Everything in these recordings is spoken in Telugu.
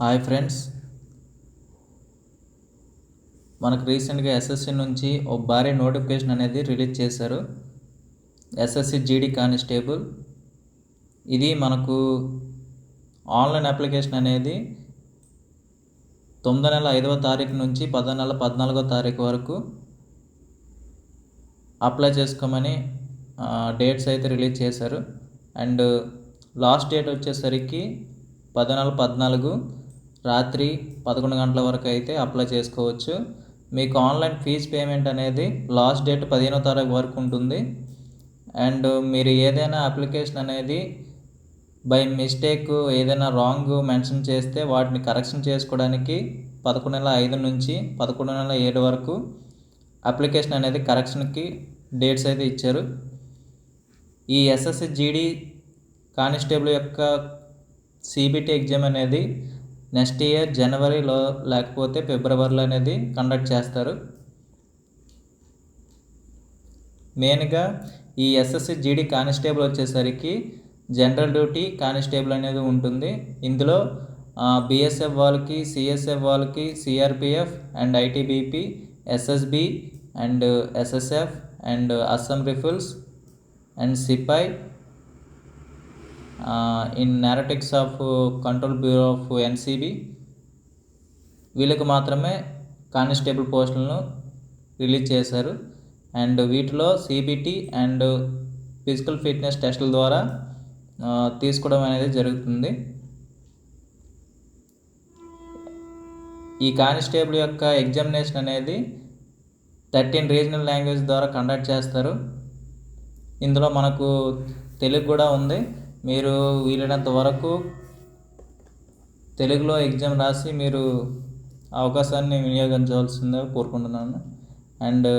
హాయ్ ఫ్రెండ్స్, మనకు రీసెంట్గా ఎస్ఎస్సి నుంచి ఒక భారీ నోటిఫికేషన్ అనేది రిలీజ్ చేశారు. SSC GD constable. ఇది మనకు ఆన్లైన్ అప్లికేషన్ అనేది 9 నెల 5వ తారీఖు నుంచి 10 నెల 14వ తారీఖు వరకు అప్లై చేసుకోమని డేట్స్ అయితే రిలీజ్ చేశారు. అండ్ లాస్ట్ డేట్ వచ్చేసరికి 10 నెల 14 రాత్రి 11 గంటల వరకు అయితే అప్లై చేసుకోవచ్చు. మీకు ఆన్లైన్ ఫీజ్ పేమెంట్ అనేది లాస్ట్ డేట్ 15వ తారీఖు వరకు ఉంటుంది. అండ్ మీరు ఏదైనా అప్లికేషన్ అనేది బై మిస్టేక్ ఏదైనా రాంగ్ మెన్షన్ చేస్తే వాటిని కరెక్షన్ చేసుకోవడానికి 11 నెల 5 నుంచి 11 నెల 7 వరకు అప్లికేషన్ అనేది కరెక్షన్కి డేట్స్ అయితే ఇచ్చారు. ఈ ఎస్ఎస్సి జీడీ కానిస్టేబుల్ యొక్క సిబిటి ఎగ్జామ్ అనేది నెక్స్ట్ ఇయర్ జనవరిలో లేకపోతే ఫిబ్రవరిలో అనేది కండక్ట్ చేస్తారు. మెయిన్గా ఈ ఎస్ఎస్సి జీడీ కానిస్టేబుల్ వచ్చేసరికి జనరల్ డ్యూటీ కానిస్టేబుల్ అనేది ఉంటుంది. ఇందులో బిఎస్ఎఫ్ వాళ్ళకి, సిఎస్ఎఫ్ వాళ్ళకి, CRPF and ITBP, SSB and SSF and Assam rifles and సిపాయ్ in narcotics of control bureau of NCB వీళ్ళకి మాత్రమే కానిస్టేబుల్ పోస్టులను రిలీజ్ చేశారు. అండ్ వీటిలో సిబిటి అండ్ ఫిజికల్ ఫిట్నెస్ టెస్టుల ద్వారా తీసుకోవడం అనేది జరుగుతుంది. ఈ కానిస్టేబుల్ యొక్క ఎగ్జామినేషన్ అనేది 13 రీజనల్ లాంగ్వేజ్ ద్వారా కండక్ట్ చేస్తారు. ఇందులో మనకు తెలుగు కూడా ఉంది. మీరు వీలైనంత వరకు తెలుగులో ఎగ్జామ్ రాసి మీరు అవకాశాన్ని వినియోగించవలసిందిగా కోరుకుంటున్నాను. అండ్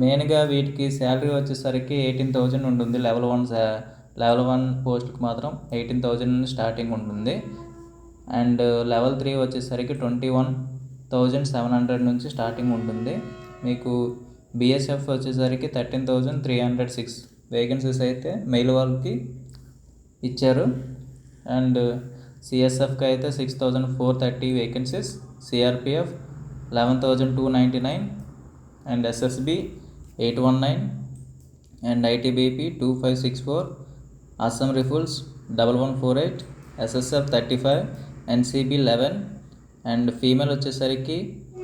మెయిన్గా వీటికి శాలరీ వచ్చేసరికి 18,000 ఉంటుంది. లెవెల్ 1 పోస్ట్కి మాత్రం 18,000 స్టార్టింగ్ ఉంటుంది. అండ్ లెవెల్ 3 వచ్చేసరికి 21,700 నుంచి స్టార్టింగ్ ఉంటుంది. మీకు బిఎస్ఎఫ్ వచ్చేసరికి 13,306 వేకెన్సీస్ అయితే మెయిల్ వాళ్ళకి ఇచ్చారు. అండ్ సిఎస్ఎఫ్కి అయితే 6,430 vacancies, CRPF 11,299 and SSB 819 and ITBP 2564, Assam rifles 1148, SSF 35, NCB 11 and female వచ్చేసరికి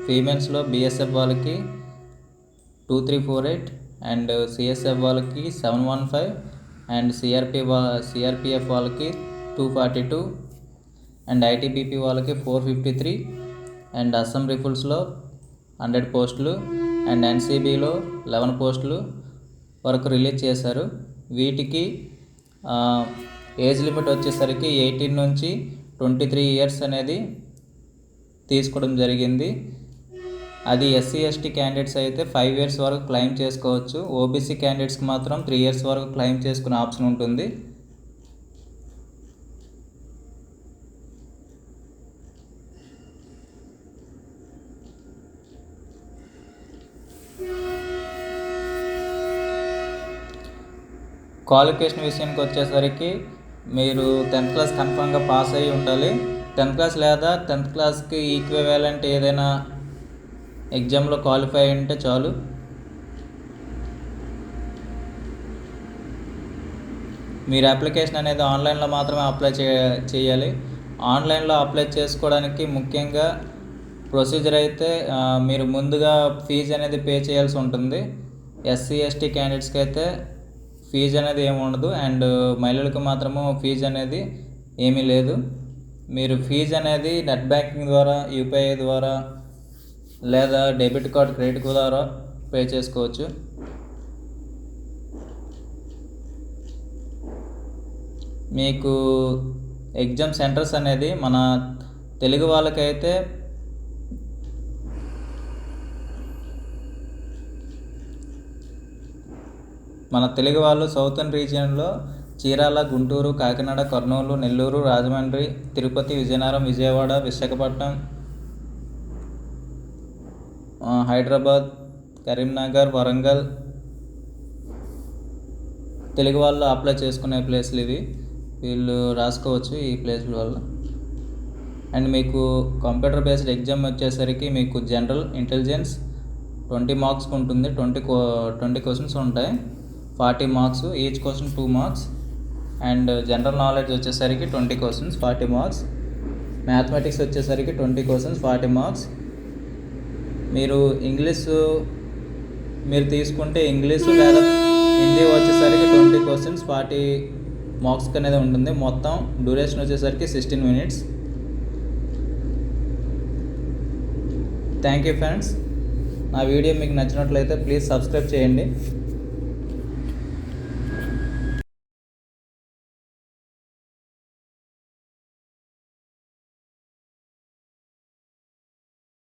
ఫీమేల్స్లో బిఎస్ఎఫ్ వాళ్ళకి 2348 అండ్ సిఎస్ఎఫ్ వాళ్ళకి 715 అండ్ సిఆర్పిఎఫ్ వాళ్ళకి 242 అండ్ ఐటీబీపీ వాళ్ళకి 453 అండ్ అస్సాం రిఫిల్స్లో 100 పోస్టులు అండ్ ఎన్సిబిలో 11 పోస్టులు వరకు రిలీజ్ చేశారు. వీటికి ఏజ్ లిమిట్ వచ్చేసరికి 18 నుంచి 23 ఇయర్స్ అనేది తీసుకోవడం జరిగింది. అది ఎస్సీ ఎస్టీ క్యాండిడేట్స్ అయితే 5 ఇయర్స్ వరకు క్లెయిమ్ చేసుకోవచ్చు. ఓబీసీ క్యాండిడేట్స్కి మాత్రం 3 ఇయర్స్ వరకు క్లెయిమ్ చేసుకునే ఆప్షన్ ఉంటుంది. క్వాలిఫికేషన్ విషయానికి వచ్చేసరికి మీరు 10th క్లాస్ కన్ఫర్మ్గా పాస్ అయ్యి ఉండాలి. 10th క్లాస్ లేదా 10th క్లాస్కి ఈక్వివాలెంట్ ఏదైనా ఎగ్జామ్లో క్వాలిఫై అయి ఉంటే చాలు. మీరు అప్లికేషన్ అనేది ఆన్లైన్లో మాత్రమే అప్లై చేయాలి. ఆన్లైన్లో అప్లై చేసుకోవడానికి ముఖ్యంగా ప్రొసీజర్ అయితే మీరు ముందుగా ఫీజు అనేది పే చేయాల్సి ఉంటుంది. ఎస్సీ ఎస్టీ క్యాండిడేట్స్కి అయితే ఫీజు అనేది ఏమి ఉండదు. అండ్ మహిళలకు మాత్రము ఫీజు అనేది ఏమీ లేదు. మీరు ఫీజు అనేది నెట్ బ్యాంకింగ్ ద్వారా, యూపీఐ ద్వారా లేదా డెబిట్ కార్డ్, క్రెడిట్ ద్వారా పే చేసుకోవచ్చు. మీకు ఎగ్జామ్ సెంటర్స్ అనేది మన తెలుగు వాళ్ళకైతే సౌతర్న్ రీజియన్లో చీరాల, గుంటూరు, కాకినాడ, కర్నూలు, నెల్లూరు, రాజమండ్రి, తిరుపతి, విజయనగరం, విజయవాడ, విశాఖపట్నం, హైదరాబాద్, కరీంనగర్, వరంగల్, తెలుగు వాళ్ళు అప్లై చేసుకునే ప్లేస్లు ఇవి, వీళ్ళు రాసుకోవచ్చు ఈ ప్లేస్ల వల్ల. అండ్ మీకు కంప్యూటర్ బేస్డ్ ఎగ్జామ్ వచ్చేసరికి మీకు జనరల్ ఇంటెలిజెన్స్ 20 మార్క్స్కి ఉంటుంది. 20 క్వశ్చన్స్ ఉంటాయి, 40 marks, each question 2 marks. And general knowledge వచ్చేసరికి 20 క్వశ్చన్స్ 40 మార్క్స్. మ్యాథమెటిక్స్ వచ్చేసరికి 20 క్వశ్చన్స్ 40 మార్క్స్. మీరు ఇంగ్లీషు తీసుకుంటే ఇంగ్లీషు లేదా హిందీ వచ్చేసరికి 20 క్వశ్చన్స్ 40 మార్క్స్కి అనేది ఉంటుంది. మొత్తం డ్యూరేషన్ వచ్చేసరికి 16 minutes. Thank you friends. నా వీడియో మీకు నచ్చినట్లయితే ప్లీజ్ సబ్స్క్రైబ్ చేయండి.